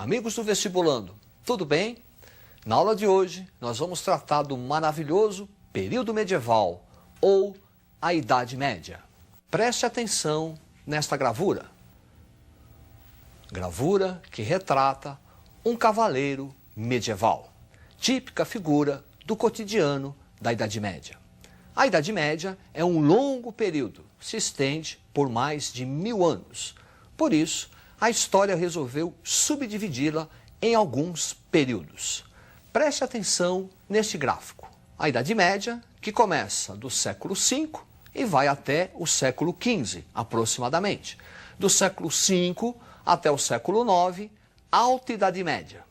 Amigos do Vestibulando, tudo bem? Na aula de hoje, nós vamos tratar do maravilhoso período medieval ou a Idade Média. Preste atenção nesta gravura. Gravura que retrata um cavaleiro medieval, típica figura do cotidiano da Idade Média. A Idade Média é um longo período, se estende por mais de 1000 anos. Por isso, a história resolveu subdividi-la em alguns períodos. Preste atenção neste gráfico. A Idade Média, que começa do século V e vai até o século XV, aproximadamente. Do século V até o século IX, Alta Idade Média.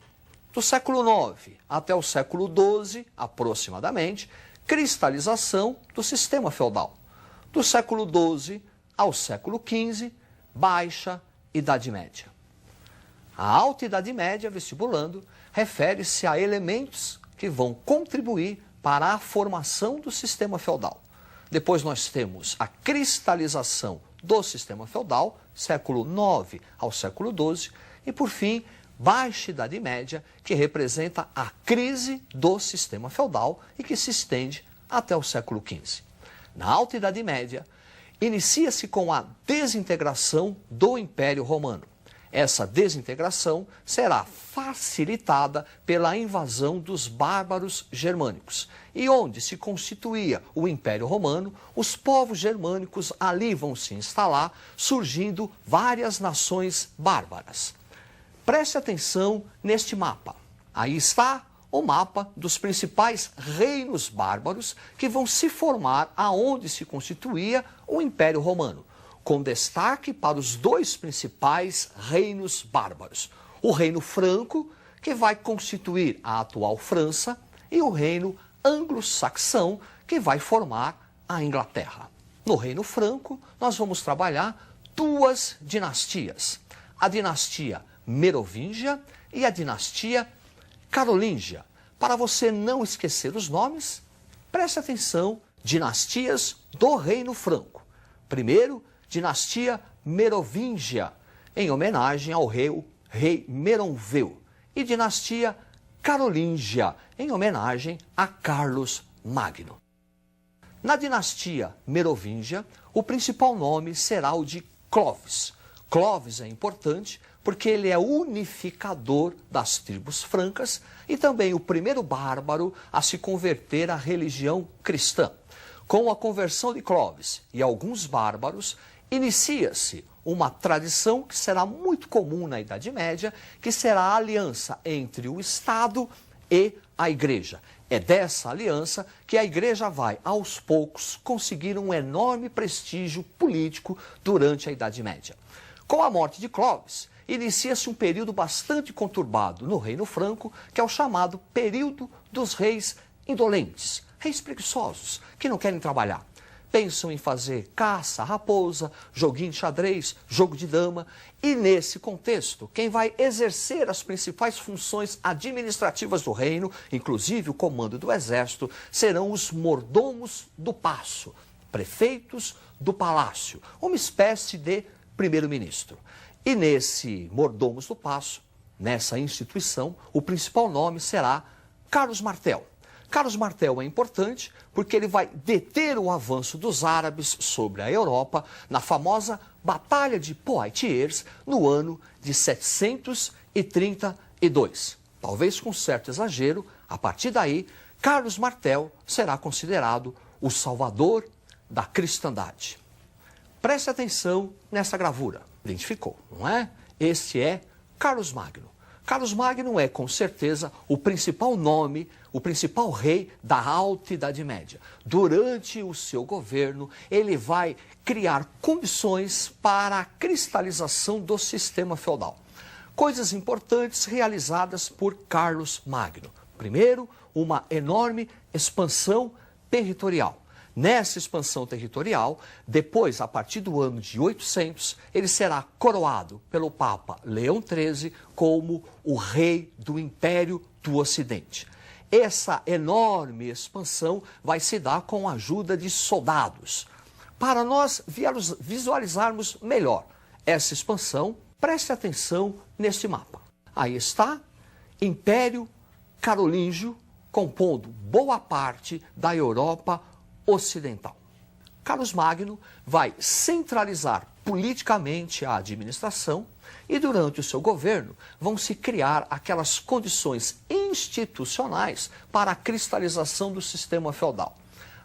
Do século IX até o século XII, aproximadamente, cristalização do sistema feudal. Do século XII ao século XV, Baixa Idade Média. A Alta Idade Média, vestibulando, refere-se a elementos que vão contribuir para a formação do sistema feudal. Depois nós temos a cristalização do sistema feudal, século IX ao século XII, e por fim, Baixa Idade Média, que representa a crise do sistema feudal e que se estende até o século XV. Na Alta Idade Média, inicia-se com a desintegração do Império Romano. Essa desintegração será facilitada pela invasão dos bárbaros germânicos. E onde se constituía o Império Romano, os povos germânicos ali vão se instalar, surgindo várias nações bárbaras. Preste atenção neste mapa. Aí está o mapa dos principais reinos bárbaros que vão se formar aonde se constituía o Império Romano, com destaque para os dois principais reinos bárbaros. O Reino Franco, que vai constituir a atual França, e o Reino Anglo-Saxão, que vai formar a Inglaterra. No Reino Franco, nós vamos trabalhar duas dinastias, a dinastia Merovingia e a dinastia Carolíngia. Para você não esquecer os nomes, preste atenção, dinastias do Reino Franco. Primeiro, dinastia Merovingia, em homenagem ao rei Meronveu. E dinastia Carolíngia, em homenagem a Carlos Magno. Na dinastia Merovingia, o principal nome será o de Clovis. Clovis é importante porque ele é unificador das tribos francas e também o primeiro bárbaro a se converter à religião cristã. Com a conversão de Clovis e alguns bárbaros, inicia-se uma tradição que será muito comum na Idade Média, que será a aliança entre o Estado e a Igreja. É dessa aliança que a Igreja vai, aos poucos, conseguir um enorme prestígio político durante a Idade Média. Com a morte de Clovis, inicia-se um período bastante conturbado no Reino Franco, que é o chamado período dos reis indolentes, reis preguiçosos, que não querem trabalhar. Pensam em fazer caça, raposa, joguinho de xadrez, jogo de dama. E nesse contexto, quem vai exercer as principais funções administrativas do reino, inclusive o comando do exército, serão os mordomos do paço, prefeitos do palácio, uma espécie de primeiro-ministro. E nesse mordomos do paço, nessa instituição, o principal nome será Carlos Martel. Carlos Martel é importante porque ele vai deter o avanço dos árabes sobre a Europa na famosa Batalha de Poitiers no ano de 732. Talvez com certo exagero, a partir daí, Carlos Martel será considerado o salvador da cristandade. Preste atenção nessa gravura. Identificou, não é? Este é Carlos Magno. Carlos Magno é, com certeza, o principal nome, o principal rei da Alta Idade Média. Durante o seu governo, ele vai criar condições para a cristalização do sistema feudal. Coisas importantes realizadas por Carlos Magno. Primeiro, uma enorme expansão territorial. Nessa expansão territorial, depois, a partir do ano de 800, ele será coroado pelo Papa Leão XIII como o rei do Império do Ocidente. Essa enorme expansão vai se dar com a ajuda de soldados. Para nós visualizarmos melhor essa expansão, preste atenção neste mapa. Aí está, Império Carolíngio, compondo boa parte da Europa Ocidental. Carlos Magno vai centralizar politicamente a administração e durante o seu governo vão se criar aquelas condições institucionais para a cristalização do sistema feudal.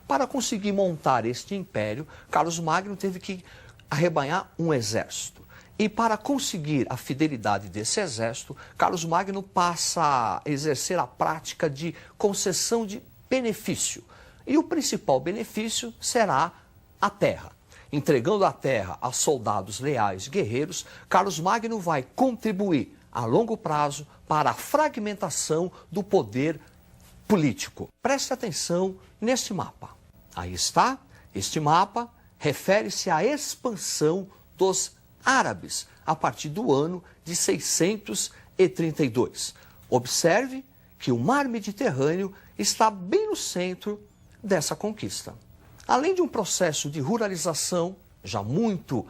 Para conseguir montar este império, Carlos Magno teve que arrebanhar um exército. E para conseguir a fidelidade desse exército, Carlos Magno passa a exercer a prática de concessão de benefício. E o principal benefício será a terra. Entregando a terra a soldados leais e guerreiros, Carlos Magno vai contribuir a longo prazo para a fragmentação do poder político. Preste atenção neste mapa. Aí está, este mapa refere-se à expansão dos árabes a partir do ano de 632. Observe que o mar Mediterrâneo está bem no centro dessa conquista. Além de um processo de ruralização já muito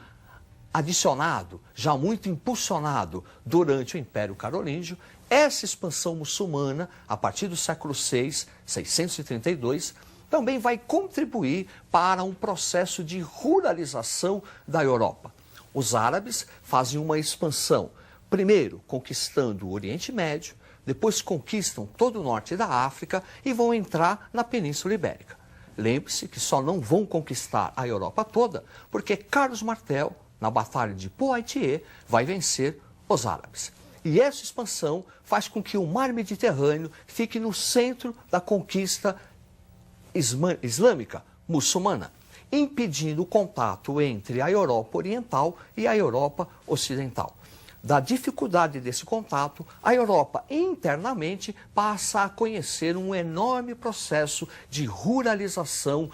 adicionado, já muito impulsionado durante o Império Carolíngio, essa expansão muçulmana, a partir do século VI, 632, também vai contribuir para um processo de ruralização da Europa. Os árabes fazem uma expansão, primeiro conquistando o Oriente Médio, depois conquistam todo o norte da África e vão entrar na Península Ibérica. Lembre-se que só não vão conquistar a Europa toda porque Carlos Martel, na Batalha de Poitiers, vai vencer os árabes. E essa expansão faz com que o mar Mediterrâneo fique no centro da conquista islâmica muçulmana, impedindo o contato entre a Europa Oriental e a Europa Ocidental. Da dificuldade desse contato, a Europa internamente passa a conhecer um enorme processo de ruralização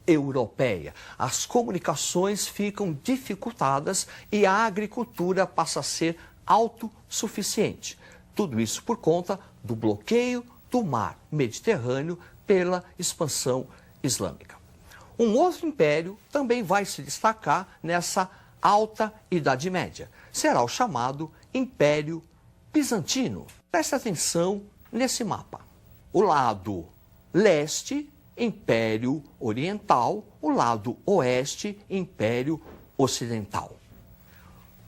europeia. As comunicações ficam dificultadas e a agricultura passa a ser autossuficiente. Tudo isso por conta do bloqueio do mar Mediterrâneo pela expansão islâmica. Um outro império também vai se destacar nessa Alta Idade Média. Será o chamado Império Bizantino. Preste atenção nesse mapa. O lado leste, Império Oriental, o lado oeste, Império Ocidental.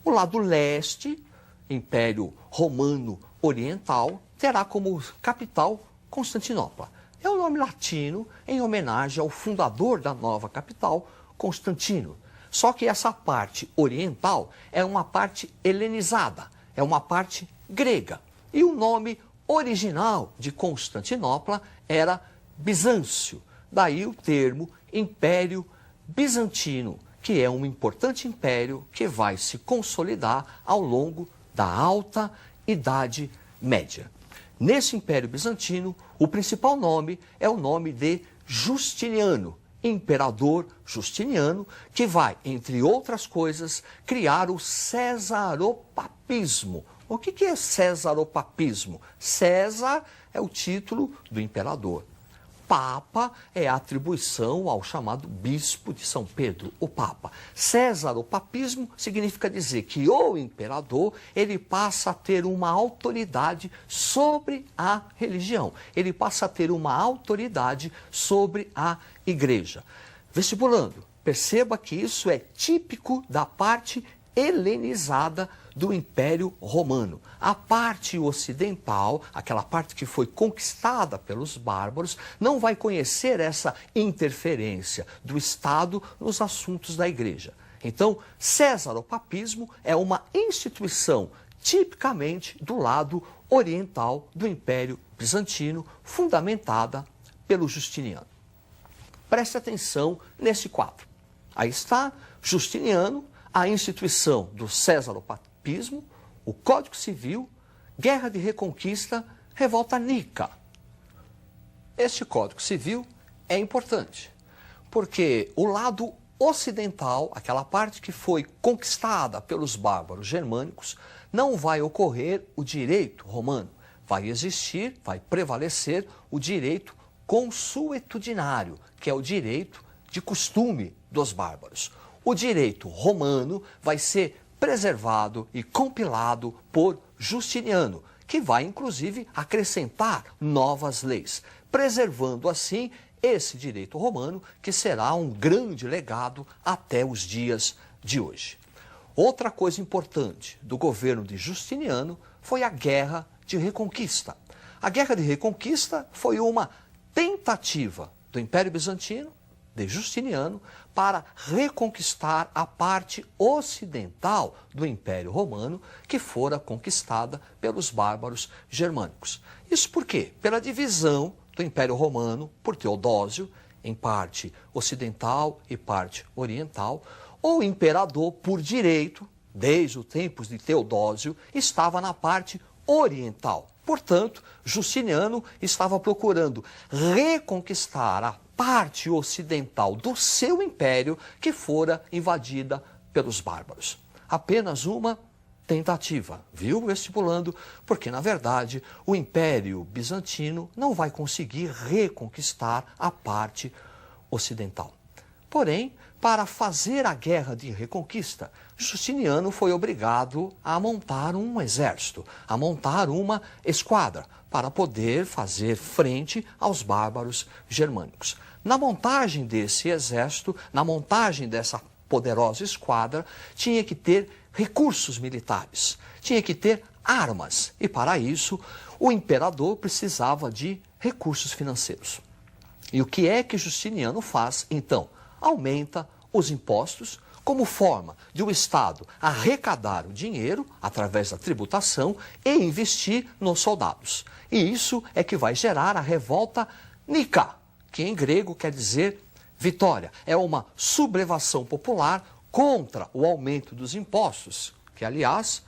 O lado leste, Império Romano Oriental, terá como capital Constantinopla. É um nome latino em homenagem ao fundador da nova capital, Constantino. Só que essa parte oriental é uma parte helenizada, é uma parte grega. E o nome original de Constantinopla era Bizâncio. Daí o termo Império Bizantino, que é um importante império que vai se consolidar ao longo da Alta Idade Média. Nesse Império Bizantino, o principal nome é o nome de Justiniano, Imperador Justiniano, que vai, entre outras coisas, criar o cesaropapismo. O que é cesaropapismo? César é o título do imperador. Papa é a atribuição ao chamado bispo de São Pedro, o Papa. Cesaropapismo significa dizer que o imperador ele passa a ter uma autoridade sobre a religião. Ele passa a ter uma autoridade sobre a igreja. Vestibulando, perceba que isso é típico da parte helenizada do Império Romano. A parte ocidental, aquela parte que foi conquistada pelos bárbaros, não vai conhecer essa interferência do Estado nos assuntos da Igreja. Então, cesaropapismo é uma instituição tipicamente do lado oriental do Império Bizantino, fundamentada pelo Justiniano. Preste atenção nesse quadro. Aí está Justiniano, a instituição do cesaropapismo, o Código Civil, Guerra de Reconquista, Revolta Nica. Este Código Civil é importante, porque o lado ocidental, aquela parte que foi conquistada pelos bárbaros germânicos, não vai ocorrer o direito romano. Vai existir, vai prevalecer o direito consuetudinário, que é o direito de costume dos bárbaros. O direito romano vai ser preservado e compilado por Justiniano, que vai inclusive acrescentar novas leis, preservando assim esse direito romano que será um grande legado até os dias de hoje. Outra coisa importante do governo de Justiniano foi a Guerra de Reconquista. A Guerra de Reconquista foi uma tentativa do Império Bizantino, de Justiniano, para reconquistar a parte ocidental do Império Romano, que fora conquistada pelos bárbaros germânicos. Isso por quê? Pela divisão do Império Romano por Teodósio, em parte ocidental e parte oriental. O imperador, por direito, desde os tempos de Teodósio, estava na parte oriental. Portanto, Justiniano estava procurando reconquistar a parte ocidental do seu império que fora invadida pelos bárbaros. Apenas uma tentativa, viu, vestibulando? Porque, na verdade, o Império Bizantino não vai conseguir reconquistar a parte ocidental. Porém, para fazer a guerra de reconquista, Justiniano foi obrigado a montar um exército, a montar uma esquadra, para poder fazer frente aos bárbaros germânicos. Na montagem desse exército, na montagem dessa poderosa esquadra, tinha que ter recursos militares, tinha que ter armas. E para isso, o imperador precisava de recursos financeiros. E o que é que Justiniano faz, então? Aumenta os impostos como forma de o Estado arrecadar o dinheiro através da tributação e investir nos soldados. E isso é que vai gerar a revolta Nika, que em grego quer dizer vitória. É uma sublevação popular contra o aumento dos impostos, que, aliás,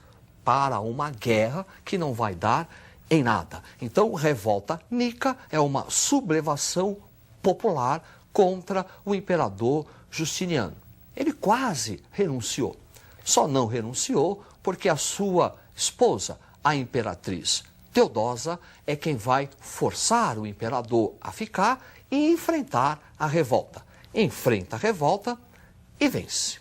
para uma guerra que não vai dar em nada. Então, revolta Nika é uma sublevação popular contra o imperador Justiniano. Ele quase renunciou. Só não renunciou porque a sua esposa, a imperatriz Teodosa, é quem vai forçar o imperador a ficar e enfrentar a revolta. Enfrenta a revolta e vence.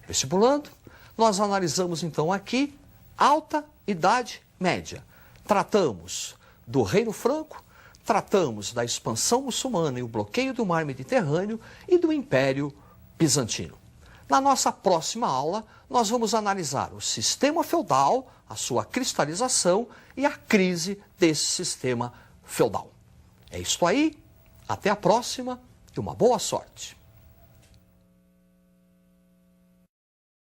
Vestibulando, nós analisamos então aqui Alta Idade Média. Tratamos do Reino Franco, tratamos da expansão muçulmana e o bloqueio do mar Mediterrâneo e do Império Bizantino. Na nossa próxima aula, nós vamos analisar o sistema feudal, a sua cristalização e a crise desse sistema feudal. É isto aí, até a próxima e uma boa sorte.